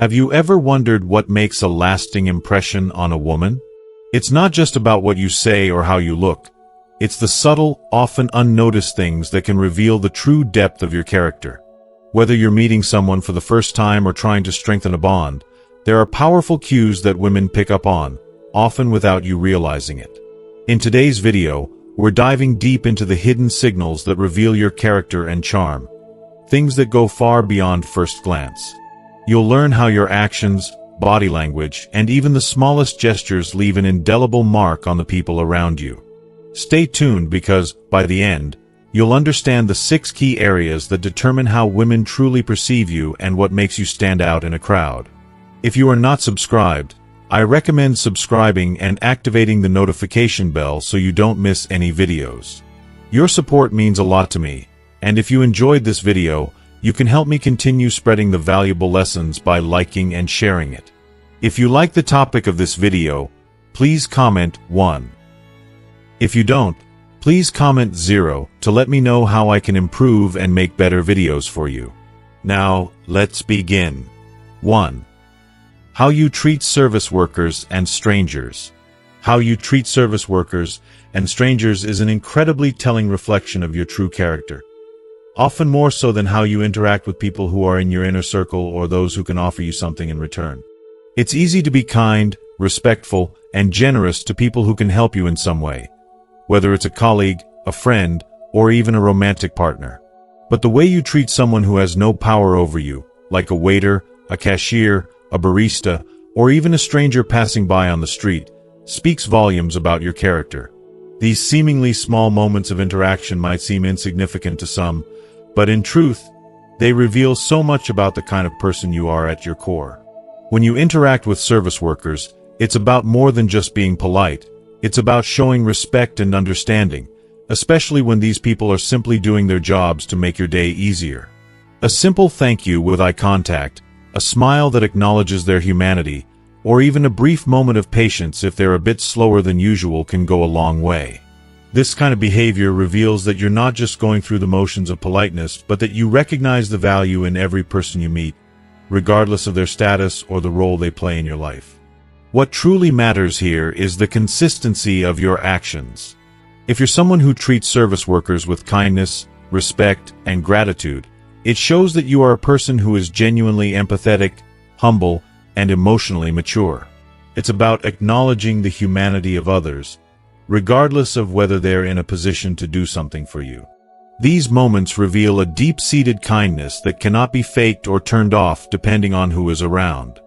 Have you ever wondered what makes a lasting impression on a woman? It's not just about what you say or how you look. It's the subtle, often unnoticed things that can reveal the true depth of your character. Whether you're meeting someone for the first time or trying to strengthen a bond, there are powerful cues that women pick up on, often without you realizing it. In today's video, we're diving deep into the hidden signals that reveal your character and charm, things that go far beyond first glance. You'll learn how your actions, body language, and even the smallest gestures leave an indelible mark on the people around you. Stay tuned because, by the end, you'll understand the 6 key areas that determine how women truly perceive you and what makes you stand out in a crowd. If you are not subscribed, I recommend subscribing and activating the notification bell so you don't miss any videos. Your support means a lot to me, and if you enjoyed this video, you can help me continue spreading the valuable lessons by liking and sharing it. If you like the topic of this video, please comment 1. If you don't, please comment 0 to let me know how I can improve and make better videos for you. Now, let's begin. 1. How you treat service workers and strangers. How you treat service workers and strangers is an incredibly telling reflection of your true character. Often more so than how you interact with people who are in your inner circle or those who can offer you something in return. It's easy to be kind, respectful, and generous to people who can help you in some way, whether it's a colleague, a friend, or even a romantic partner. But the way you treat someone who has no power over you, like a waiter, a cashier, a barista, or even a stranger passing by on the street, speaks volumes about your character. These seemingly small moments of interaction might seem insignificant to some, but in truth, they reveal so much about the kind of person you are at your core. When you interact with service workers, it's about more than just being polite. It's about showing respect and understanding, especially when these people are simply doing their jobs to make your day easier. A simple thank you with eye contact, a smile that acknowledges their humanity, or even a brief moment of patience if they're a bit slower than usual can go a long way. This kind of behavior reveals that you're not just going through the motions of politeness, but that you recognize the value in every person you meet, regardless of their status or the role they play in your life. What truly matters here is the consistency of your actions. If you're someone who treats service workers with kindness, respect, and gratitude, it shows that you are a person who is genuinely empathetic, humble, and emotionally mature. It's about acknowledging the humanity of others, regardless of whether they're in a position to do something for you. These moments reveal a deep-seated kindness that cannot be faked or turned off depending on who is around.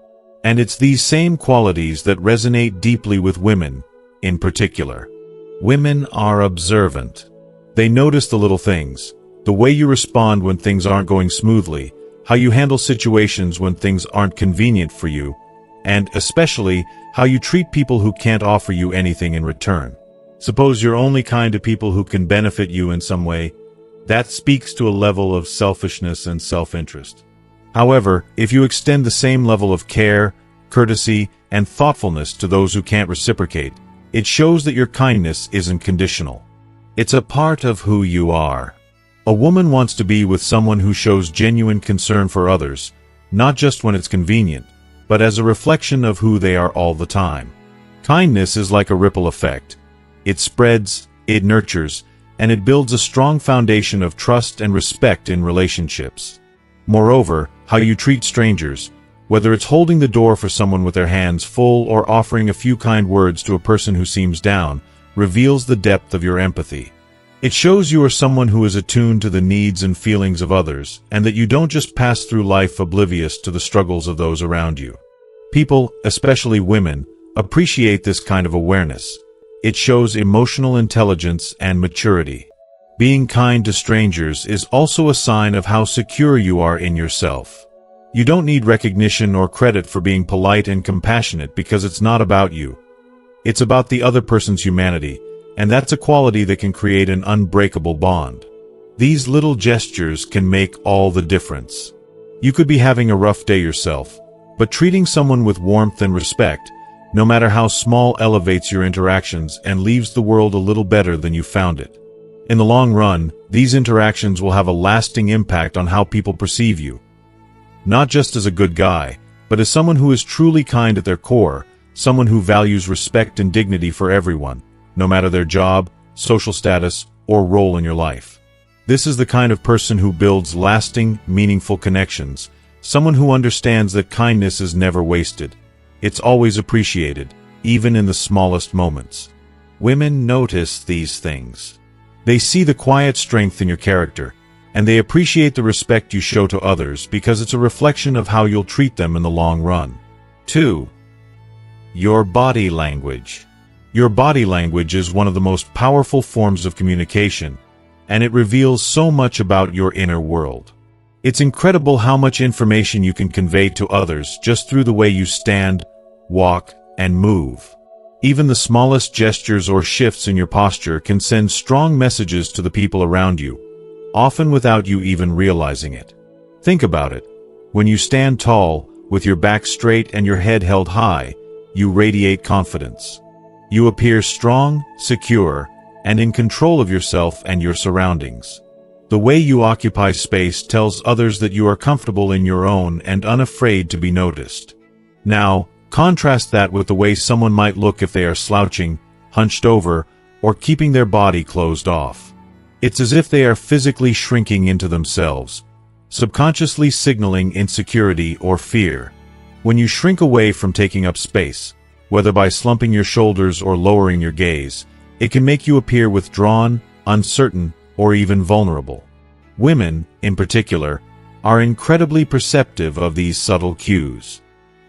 And it's these same qualities that resonate deeply with women, in particular. Women are observant. They notice the little things, the way you respond when things aren't going smoothly, how you handle situations when things aren't convenient for you, and especially how you treat people who can't offer you anything in return. Suppose you're only kind to people who can benefit you in some way. That speaks to a level of selfishness and self-interest. However, if you extend the same level of care, courtesy, and thoughtfulness to those who can't reciprocate, it shows that your kindness isn't conditional. It's a part of who you are. A woman wants to be with someone who shows genuine concern for others, not just when it's convenient, but as a reflection of who they are all the time. Kindness is like a ripple effect. It spreads, it nurtures, and it builds a strong foundation of trust and respect in relationships. Moreover, how you treat strangers, whether it's holding the door for someone with their hands full or offering a few kind words to a person who seems down, reveals the depth of your empathy. It shows you are someone who is attuned to the needs and feelings of others, and that you don't just pass through life oblivious to the struggles of those around you. People, especially women, appreciate this kind of awareness. It shows emotional intelligence and maturity. Being kind to strangers is also a sign of how secure you are in yourself. You don't need recognition or credit for being polite and compassionate because it's not about you. It's about the other person's humanity, and that's a quality that can create an unbreakable bond. These little gestures can make all the difference. You could be having a rough day yourself, but treating someone with warmth and respect, no matter how small, elevates your interactions and leaves the world a little better than you found it. In the long run, these interactions will have a lasting impact on how people perceive you. Not just as a good guy, but as someone who is truly kind at their core, someone who values respect and dignity for everyone, no matter their job, social status, or role in your life. This is the kind of person who builds lasting, meaningful connections, someone who understands that kindness is never wasted. It's always appreciated, even in the smallest moments. Women notice these things. They see the quiet strength in your character, and they appreciate the respect you show to others because it's a reflection of how you'll treat them in the long run. 2. Your body language. Your body language is one of the most powerful forms of communication, and it reveals so much about your inner world. It's incredible how much information you can convey to others just through the way you stand, walk, and move. Even the smallest gestures or shifts in your posture can send strong messages to the people around you, often without you even realizing it. Think about it. When you stand tall, with your back straight and your head held high, you radiate confidence. You appear strong, secure, and in control of yourself and your surroundings. The way you occupy space tells others that you are comfortable in your own and unafraid to be noticed. Now, contrast that with the way someone might look if they are slouching, hunched over, or keeping their body closed off. It's as if they are physically shrinking into themselves, subconsciously signaling insecurity or fear. When you shrink away from taking up space, whether by slumping your shoulders or lowering your gaze, it can make you appear withdrawn, uncertain, or even vulnerable. Women, in particular, are incredibly perceptive of these subtle cues.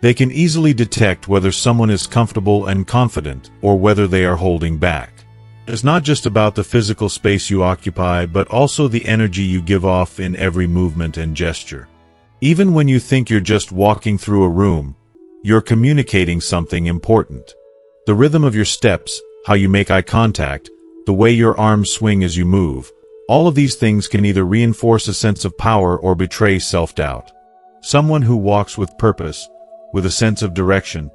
They can easily detect whether someone is comfortable and confident or whether they are holding back. It's not just about the physical space you occupy, but also the energy you give off in every movement and gesture. Even when you think you're just walking through a room, you're communicating something important. The rhythm of your steps, how you make eye contact, the way your arms swing as you move, all of these things can either reinforce a sense of power or betray self-doubt. Someone who walks with purpose, with a sense of direction,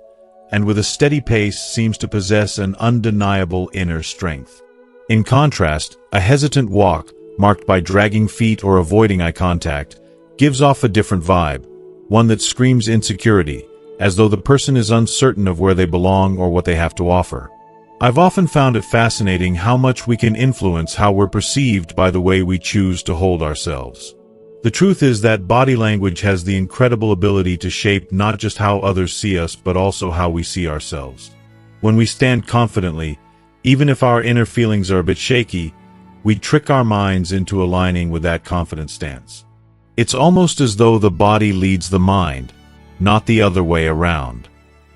and with a steady pace seems to possess an undeniable inner strength. In contrast, a hesitant walk, marked by dragging feet or avoiding eye contact, gives off a different vibe, one that screams insecurity, as though the person is uncertain of where they belong or what they have to offer. I've often found it fascinating how much we can influence how we're perceived by the way we choose to hold ourselves. The truth is that body language has the incredible ability to shape not just how others see us, but also how we see ourselves. When we stand confidently, even if our inner feelings are a bit shaky, we trick our minds into aligning with that confident stance. It's almost as though the body leads the mind, not the other way around.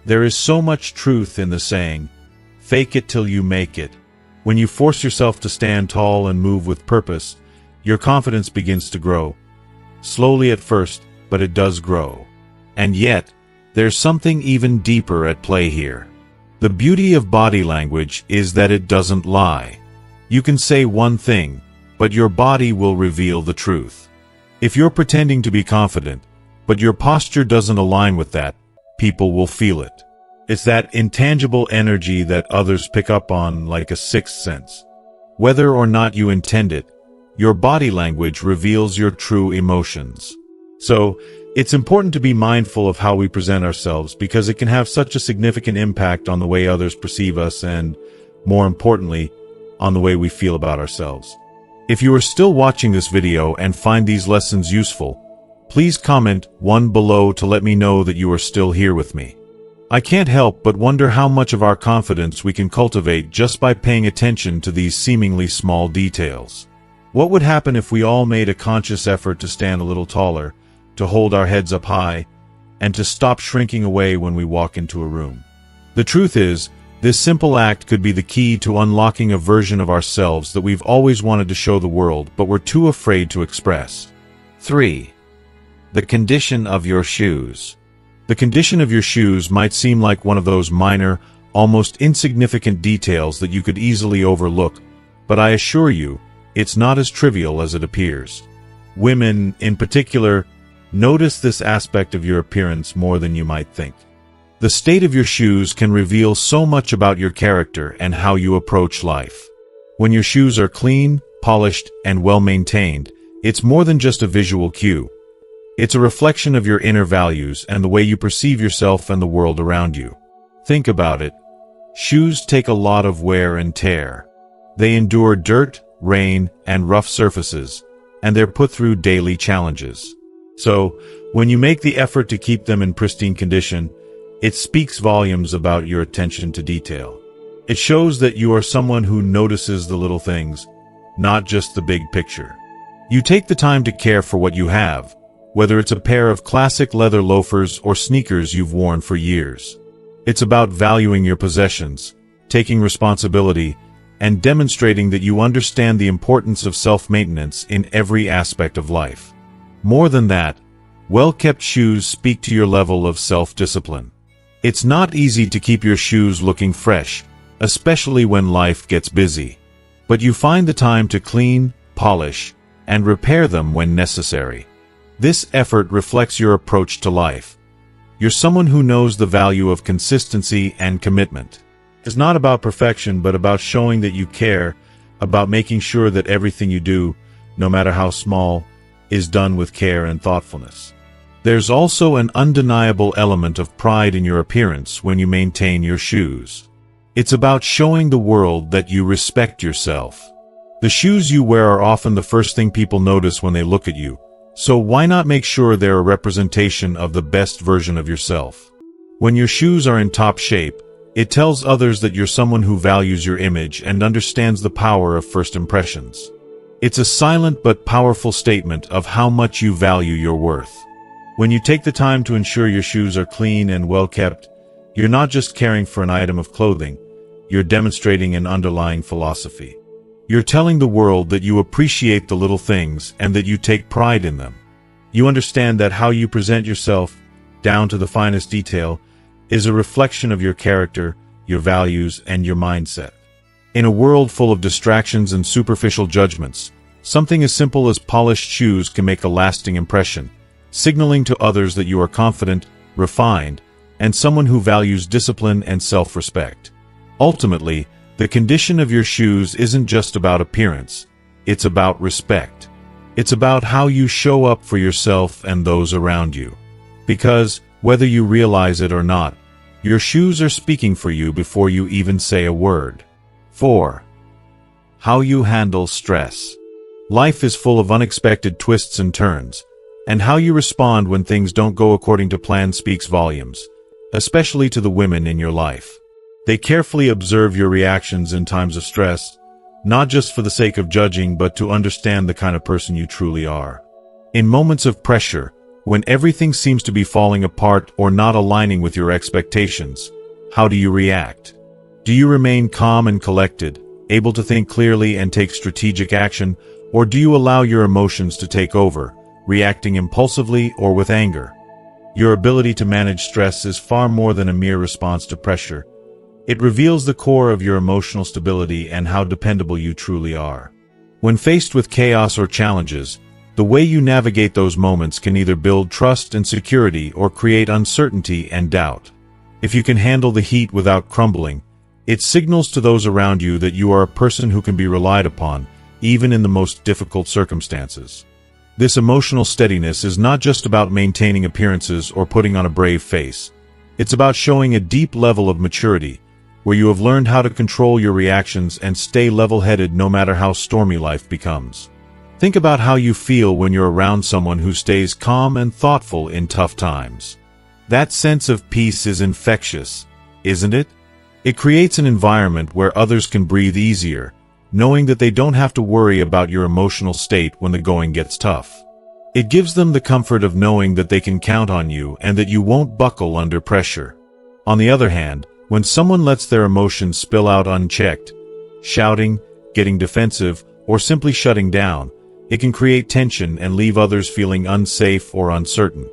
There is so much truth in the saying, "Fake it till you make it." When you force yourself to stand tall and move with purpose, your confidence begins to grow. Slowly at first, but it does grow. And yet, there's something even deeper at play here. The beauty of body language is that it doesn't lie. You can say one thing, but your body will reveal the truth. If you're pretending to be confident, but your posture doesn't align with that, people will feel it. It's that intangible energy that others pick up on like a sixth sense. Whether or not you intend it, your body language reveals your true emotions. So, it's important to be mindful of how we present ourselves because it can have such a significant impact on the way others perceive us and, more importantly, on the way we feel about ourselves. If you are still watching this video and find these lessons useful, please comment 1 below to let me know that you are still here with me. I can't help but wonder how much of our confidence we can cultivate just by paying attention to these seemingly small details. What would happen if we all made a conscious effort to stand a little taller, to hold our heads up high, and to stop shrinking away when we walk into a room? The truth is, this simple act could be the key to unlocking a version of ourselves that we've always wanted to show the world but we're too afraid to express. 3. The condition of your shoes. The condition of your shoes might seem like one of those minor, almost insignificant details that you could easily overlook, but I assure you, it's not as trivial as it appears. Women, in particular, notice this aspect of your appearance more than you might think. The state of your shoes can reveal so much about your character and how you approach life. When your shoes are clean, polished, and well-maintained, it's more than just a visual cue. It's a reflection of your inner values and the way you perceive yourself and the world around you. Think about it. Shoes take a lot of wear and tear. They endure dirt, rain, and rough surfaces, and they're put through daily challenges. So, when you make the effort to keep them in pristine condition, it speaks volumes about your attention to detail. It shows that you are someone who notices the little things, not just the big picture. You take the time to care for what you have, whether it's a pair of classic leather loafers or sneakers you've worn for years. It's about valuing your possessions, taking responsibility, and demonstrating that you understand the importance of self-maintenance in every aspect of life. More than that, well-kept shoes speak to your level of self-discipline. It's not easy to keep your shoes looking fresh, especially when life gets busy. But you find the time to clean, polish, and repair them when necessary. This effort reflects your approach to life. You're someone who knows the value of consistency and commitment. It's not about perfection, but about showing that you care, about making sure that everything you do, no matter how small, is done with care and thoughtfulness. There's also an undeniable element of pride in your appearance when you maintain your shoes. It's about showing the world that you respect yourself. The shoes you wear are often the first thing people notice when they look at you, so why not make sure they're a representation of the best version of yourself? When your shoes are in top shape, it tells others that you're someone who values your image and understands the power of first impressions. It's a silent but powerful statement of how much you value your worth. When you take the time to ensure your shoes are clean and well kept, you're not just caring for an item of clothing, you're demonstrating an underlying philosophy. You're telling the world that you appreciate the little things and that you take pride in them. You understand that how you present yourself, down to the finest detail, is a reflection of your character, your values, and your mindset. In a world full of distractions and superficial judgments, something as simple as polished shoes can make a lasting impression, signaling to others that you are confident, refined, and someone who values discipline and self-respect. Ultimately, the condition of your shoes isn't just about appearance, it's about respect. It's about how you show up for yourself and those around you. Because, whether you realize it or not, your shoes are speaking for you before you even say a word. 4. How you handle stress. Life is full of unexpected twists and turns, and how you respond when things don't go according to plan speaks volumes, especially to the women in your life. They carefully observe your reactions in times of stress, not just for the sake of judging but to understand the kind of person you truly are. In moments of pressure, when everything seems to be falling apart or not aligning with your expectations, how do you react? Do you remain calm and collected, able to think clearly and take strategic action, or do you allow your emotions to take over, reacting impulsively or with anger? Your ability to manage stress is far more than a mere response to pressure. It reveals the core of your emotional stability and how dependable you truly are. When faced with chaos or challenges, the way you navigate those moments can either build trust and security or create uncertainty and doubt. If you can handle the heat without crumbling, it signals to those around you that you are a person who can be relied upon, even in the most difficult circumstances. This emotional steadiness is not just about maintaining appearances or putting on a brave face. It's about showing a deep level of maturity, where you have learned how to control your reactions and stay level-headed no matter how stormy life becomes. Think about how you feel when you're around someone who stays calm and thoughtful in tough times. That sense of peace is infectious, isn't it? It creates an environment where others can breathe easier, knowing that they don't have to worry about your emotional state when the going gets tough. It gives them the comfort of knowing that they can count on you and that you won't buckle under pressure. On the other hand, when someone lets their emotions spill out unchecked, shouting, getting defensive, or simply shutting down, it can create tension and leave others feeling unsafe or uncertain.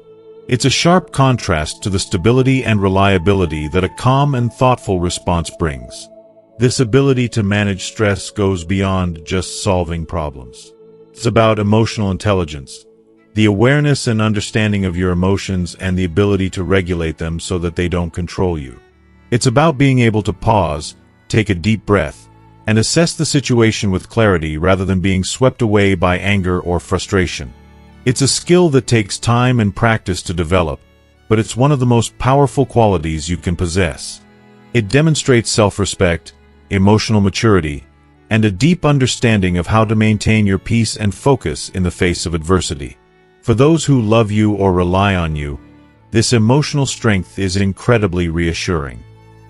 It's a sharp contrast to the stability and reliability that a calm and thoughtful response brings. This ability to manage stress goes beyond just solving problems. It's about emotional intelligence, the awareness and understanding of your emotions and the ability to regulate them so that they don't control you. It's about being able to pause, take a deep breath, and assess the situation with clarity rather than being swept away by anger or frustration. It's a skill that takes time and practice to develop, but it's one of the most powerful qualities you can possess. It demonstrates self-respect, emotional maturity, and a deep understanding of how to maintain your peace and focus in the face of adversity. For those who love you or rely on you, this emotional strength is incredibly reassuring.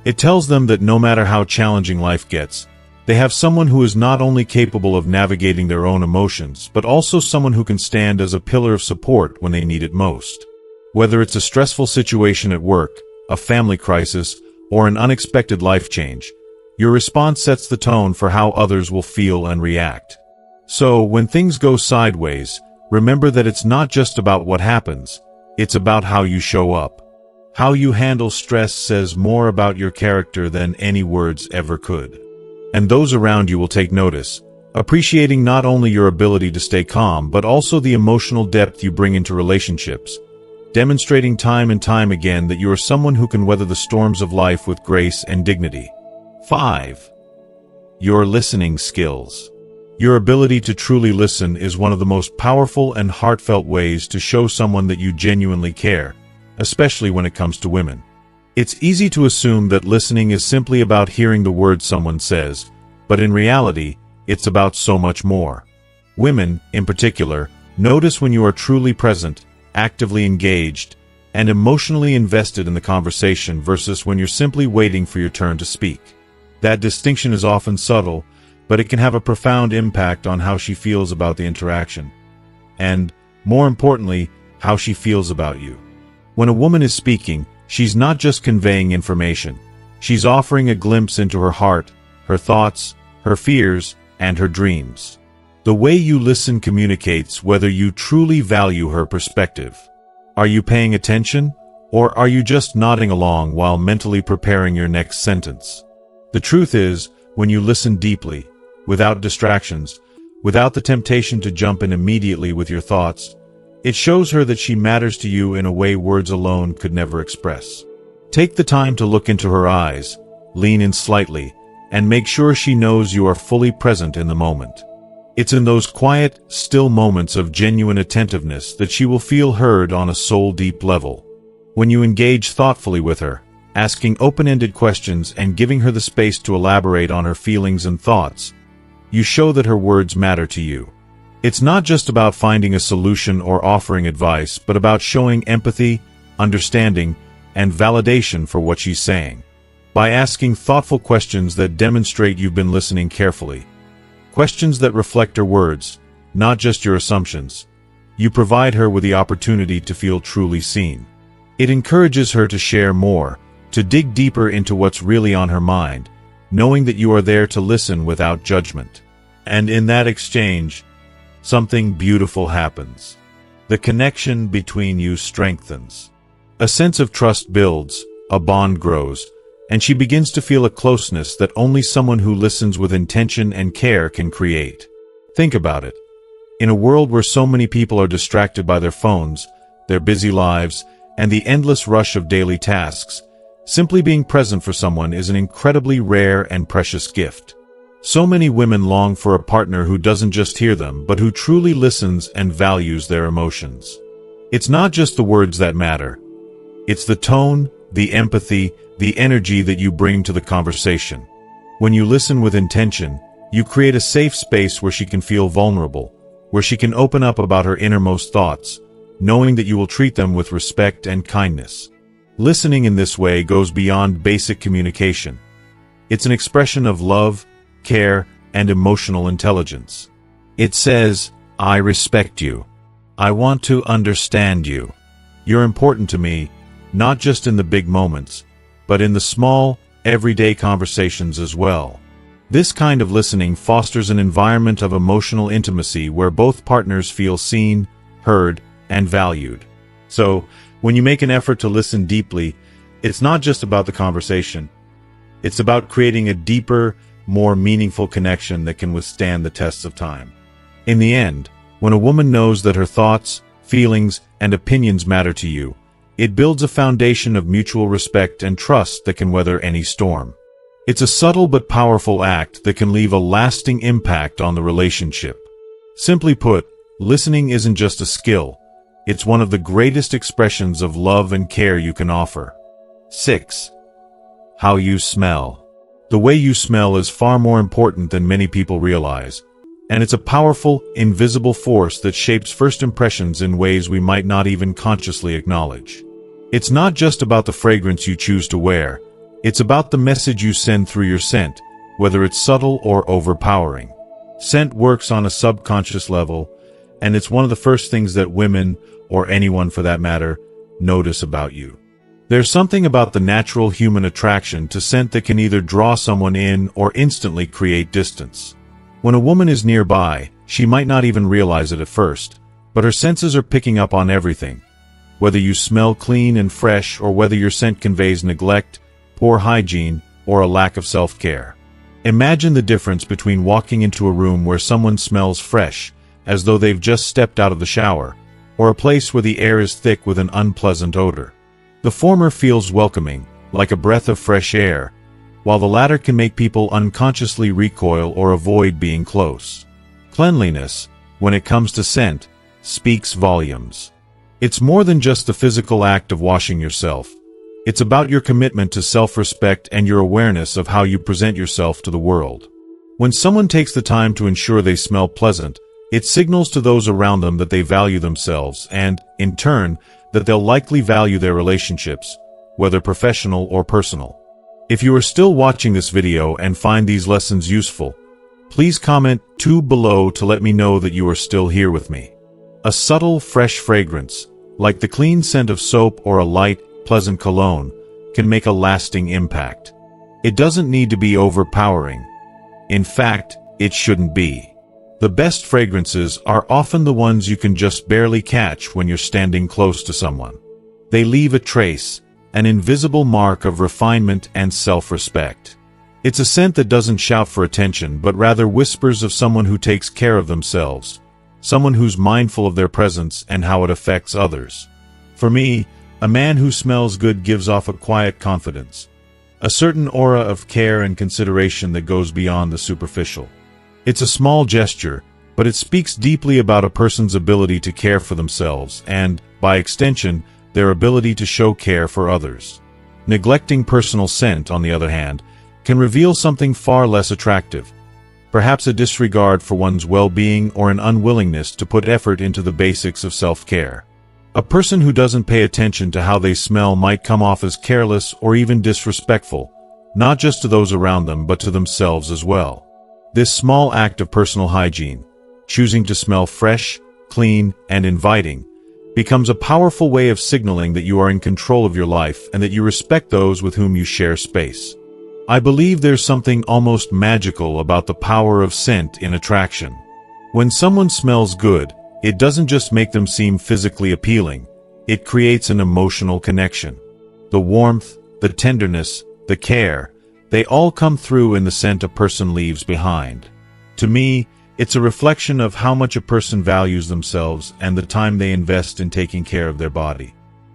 It tells them that no matter how challenging life gets, they have someone who is not only capable of navigating their own emotions, but also someone who can stand as a pillar of support when they need it most. Whether it's a stressful situation at work, a family crisis, or an unexpected life change, your response sets the tone for how others will feel and react. So, when things go sideways, remember that it's not just about what happens, it's about how you show up. How you handle stress says more about your character than any words ever could. And those around you will take notice, appreciating not only your ability to stay calm but also the emotional depth you bring into relationships, demonstrating time and time again that you are someone who can weather the storms of life with grace and dignity. 5. Your listening skills. Your ability to truly listen is one of the most powerful and heartfelt ways to show someone that you genuinely care, especially when it comes to women. It's easy to assume that listening is simply about hearing the words someone says, but in reality, it's about so much more. Women, in particular, notice when you are truly present, actively engaged, and emotionally invested in the conversation versus when you're simply waiting for your turn to speak. That distinction is often subtle, but it can have a profound impact on how she feels about the interaction. And, more importantly, how she feels about you. When a woman is speaking, she's not just conveying information. She's offering a glimpse into her heart, her thoughts, her fears, and her dreams. The way you listen communicates whether you truly value her perspective. Are you paying attention, or are you just nodding along while mentally preparing your next sentence? The truth is, when you listen deeply, without distractions, without the temptation to jump in immediately with your thoughts, it shows her that she matters to you in a way words alone could never express. Take the time to look into her eyes, lean in slightly, and make sure she knows you are fully present in the moment. It's in those quiet, still moments of genuine attentiveness that she will feel heard on a soul-deep level. When you engage thoughtfully with her, asking open-ended questions and giving her the space to elaborate on her feelings and thoughts, you show that her words matter to you. It's not just about finding a solution or offering advice, but about showing empathy, understanding, and validation for what she's saying. By asking thoughtful questions that demonstrate you've been listening carefully, questions that reflect her words, not just your assumptions, you provide her with the opportunity to feel truly seen. It encourages her to share more, to dig deeper into what's really on her mind, knowing that you are there to listen without judgment. And in that exchange, something beautiful happens. The connection between you strengthens. A sense of trust builds, a bond grows, and she begins to feel a closeness that only someone who listens with intention and care can create. Think about it. In a world where so many people are distracted by their phones, their busy lives, and the endless rush of daily tasks, simply being present for someone is an incredibly rare and precious gift. So many women long for a partner who doesn't just hear them, but who truly listens and values their emotions. It's not just the words that matter. It's the tone, the empathy, the energy that you bring to the conversation. When you listen with intention, you create a safe space where she can feel vulnerable, where she can open up about her innermost thoughts, knowing that you will treat them with respect and kindness. Listening in this way goes beyond basic communication. It's an expression of love, care, and emotional intelligence. It says, I respect you. I want to understand you. You're important to me, not just in the big moments, but in the small, everyday conversations as well. This kind of listening fosters an environment of emotional intimacy where both partners feel seen, heard, and valued. So, when you make an effort to listen deeply, it's not just about the conversation. It's about creating a deeper, more meaningful connection that can withstand the tests of time. In the end, when a woman knows that her thoughts, feelings, and opinions matter to you, it builds a foundation of mutual respect and trust that can weather any storm. It's a subtle but powerful act that can leave a lasting impact on the relationship. Simply put, listening isn't just a skill, it's one of the greatest expressions of love and care you can offer. 6. How you smell. The way you smell is far more important than many people realize, and it's a powerful, invisible force that shapes first impressions in ways we might not even consciously acknowledge. It's not just about the fragrance you choose to wear, it's about the message you send through your scent, whether it's subtle or overpowering. Scent works on a subconscious level, and it's one of the first things that women, or anyone for that matter, notice about you. There's something about the natural human attraction to scent that can either draw someone in or instantly create distance. When a woman is nearby, she might not even realize it at first, but her senses are picking up on everything. Whether you smell clean and fresh or whether your scent conveys neglect, poor hygiene, or a lack of self-care. Imagine the difference between walking into a room where someone smells fresh, as though they've just stepped out of the shower, or a place where the air is thick with an unpleasant odor. The former feels welcoming, like a breath of fresh air, while the latter can make people unconsciously recoil or avoid being close. Cleanliness, when it comes to scent, speaks volumes. It's more than just the physical act of washing yourself. It's about your commitment to self-respect and your awareness of how you present yourself to the world. When someone takes the time to ensure they smell pleasant, it signals to those around them that they value themselves and, in turn, that they'll likely value their relationships, whether professional or personal. If you are still watching this video and find these lessons useful, please comment 2 below to let me know that you are still here with me. A subtle, fresh fragrance, like the clean scent of soap or a light, pleasant cologne, can make a lasting impact. It doesn't need to be overpowering. In fact, it shouldn't be. The best fragrances are often the ones you can just barely catch when you're standing close to someone. They leave a trace, an invisible mark of refinement and self-respect. It's a scent that doesn't shout for attention but rather whispers of someone who takes care of themselves, someone who's mindful of their presence and how it affects others. For me, a man who smells good gives off a quiet confidence, a certain aura of care and consideration that goes beyond the superficial. It's a small gesture, but it speaks deeply about a person's ability to care for themselves and, by extension, their ability to show care for others. Neglecting personal scent, on the other hand, can reveal something far less attractive, perhaps a disregard for one's well-being or an unwillingness to put effort into the basics of self-care. A person who doesn't pay attention to how they smell might come off as careless or even disrespectful, not just to those around them but to themselves as well. This small act of personal hygiene, choosing to smell fresh, clean, and inviting, becomes a powerful way of signaling that you are in control of your life and that you respect those with whom you share space. I believe there's something almost magical about the power of scent in attraction. When someone smells good, it doesn't just make them seem physically appealing, it creates an emotional connection. The warmth, the tenderness, the care, they all come through in the scent a person leaves behind. To me, it's a reflection of how much a person values themselves and the time they invest in taking care of their body.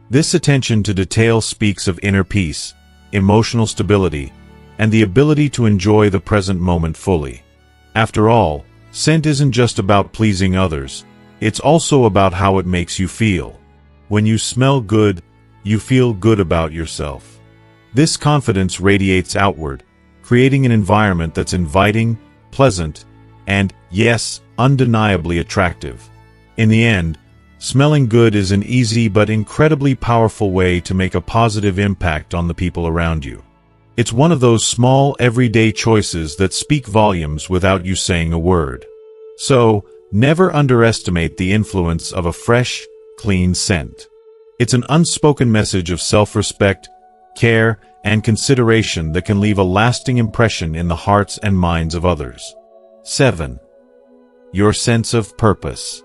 This attention to detail speaks of inner peace, emotional stability, and the ability to enjoy the present moment fully. After all, scent isn't just about pleasing others, it's also about how it makes you feel. When you smell good, you feel good about yourself. This confidence radiates outward, creating an environment that's inviting, pleasant, and, yes, undeniably attractive. In the end, smelling good is an easy but incredibly powerful way to make a positive impact on the people around you. It's one of those small, everyday choices that speak volumes without you saying a word. So, never underestimate the influence of a fresh, clean scent. It's an unspoken message of self-respect, care, and consideration that can leave a lasting impression in the hearts and minds of others. 7. Your sense of purpose.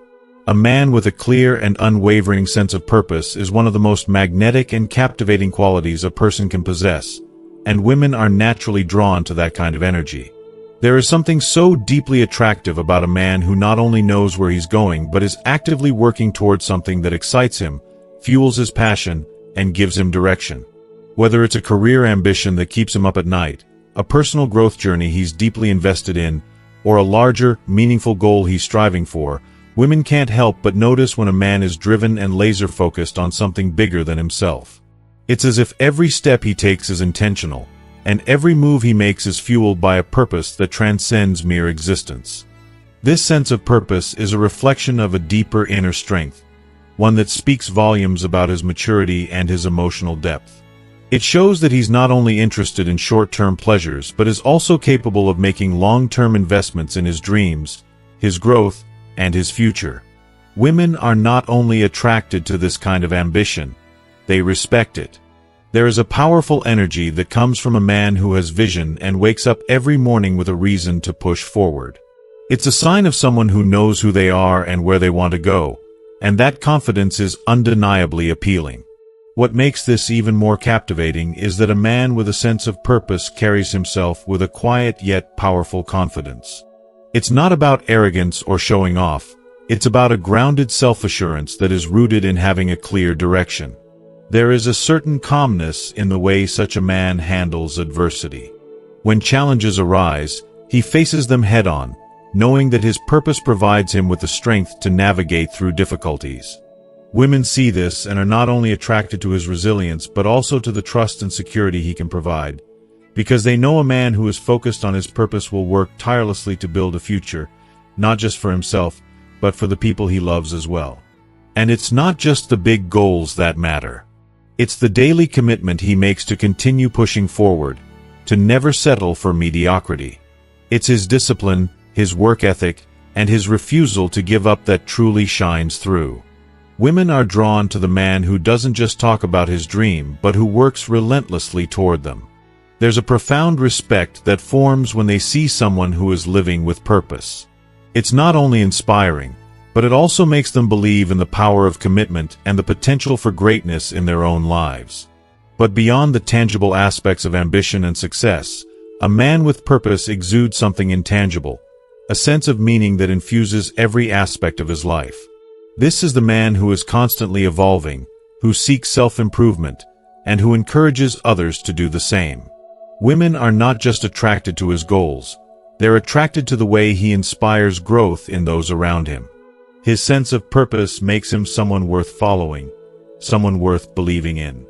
A man with a clear and unwavering sense of purpose is one of the most magnetic and captivating qualities a person can possess, and women are naturally drawn to that kind of energy. There is something so deeply attractive about a man who not only knows where he's going but is actively working towards something that excites him, fuels his passion, and gives him direction. Whether it's a career ambition that keeps him up at night, a personal growth journey he's deeply invested in, or a larger, meaningful goal he's striving for, Women can't help but notice when a man is driven and laser-focused on something bigger than himself. It's as if every step he takes is intentional, and every move he makes is fueled by a purpose that transcends mere existence. This sense of purpose is a reflection of a deeper inner strength, one that speaks volumes about his maturity and his emotional depth. It shows that he's not only interested in short-term pleasures but is also capable of making long-term investments in his dreams, his growth, and his future. Women are not only attracted to this kind of ambition, they respect it. There is a powerful energy that comes from a man who has vision and wakes up every morning with a reason to push forward. It's a sign of someone who knows who they are and where they want to go, and that confidence is undeniably appealing. What makes this even more captivating is that a man with a sense of purpose carries himself with a quiet yet powerful confidence. It's not about arrogance or showing off, it's about a grounded self-assurance that is rooted in having a clear direction. There is a certain calmness in the way such a man handles adversity. When challenges arise, he faces them head-on, knowing that his purpose provides him with the strength to navigate through difficulties. Women see this and are not only attracted to his resilience but also to the trust and security he can provide, because they know a man who is focused on his purpose will work tirelessly to build a future, not just for himself, but for the people he loves as well. And it's not just the big goals that matter. It's the daily commitment he makes to continue pushing forward, to never settle for mediocrity. It's his discipline, his work ethic, and his refusal to give up that truly shines through. Women are drawn to the man who doesn't just talk about his dream, but who works relentlessly toward them. There's a profound respect that forms when they see someone who is living with purpose. It's not only inspiring, but it also makes them believe in the power of commitment and the potential for greatness in their own lives. But beyond the tangible aspects of ambition and success, a man with purpose exudes something intangible, a sense of meaning that infuses every aspect of his life. This is the man who is constantly evolving, who seeks self-improvement, and who encourages others to do the same. Women are not just attracted to his goals, they're attracted to the way he inspires growth in those around him. His sense of purpose makes him someone worth following, someone worth believing in.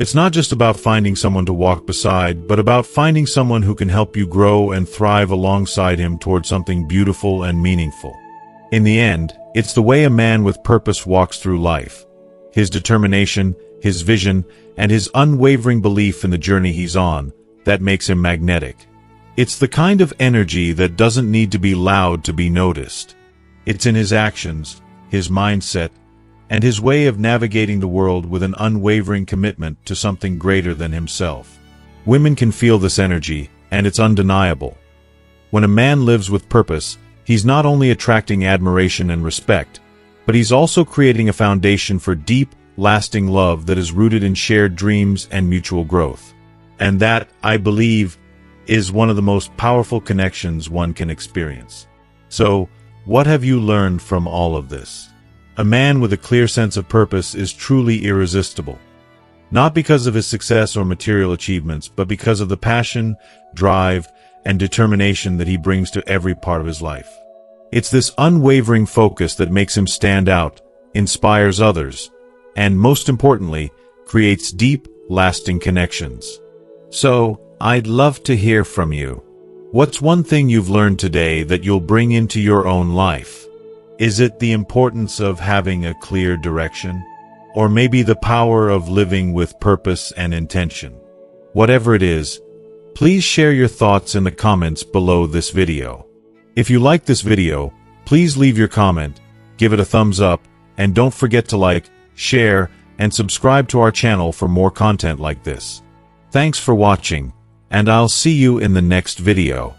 It's not just about finding someone to walk beside, but about finding someone who can help you grow and thrive alongside him toward something beautiful and meaningful. In the end, it's the way a man with purpose walks through life. His determination, his vision, and his unwavering belief in the journey he's on, that makes him magnetic. It's the kind of energy that doesn't need to be loud to be noticed. It's in his actions, his mindset, and his way of navigating the world with an unwavering commitment to something greater than himself. Women can feel this energy, and it's undeniable. When a man lives with purpose, he's not only attracting admiration and respect, but he's also creating a foundation for deep, lasting love that is rooted in shared dreams and mutual growth. And that, I believe, is one of the most powerful connections one can experience. So, what have you learned from all of this? A man with a clear sense of purpose is truly irresistible. Not because of his success or material achievements, but because of the passion, drive, and determination that he brings to every part of his life. It's this unwavering focus that makes him stand out, inspires others, and most importantly, creates deep, lasting connections. So, I'd love to hear from you. What's one thing you've learned today that you'll bring into your own life? Is it the importance of having a clear direction? Or maybe the power of living with purpose and intention? Whatever it is, please share your thoughts in the comments below this video. If you like this video, please leave your comment, give it a thumbs up, and don't forget to like, share, and subscribe to our channel for more content like this. Thanks for watching, and I'll see you in the next video.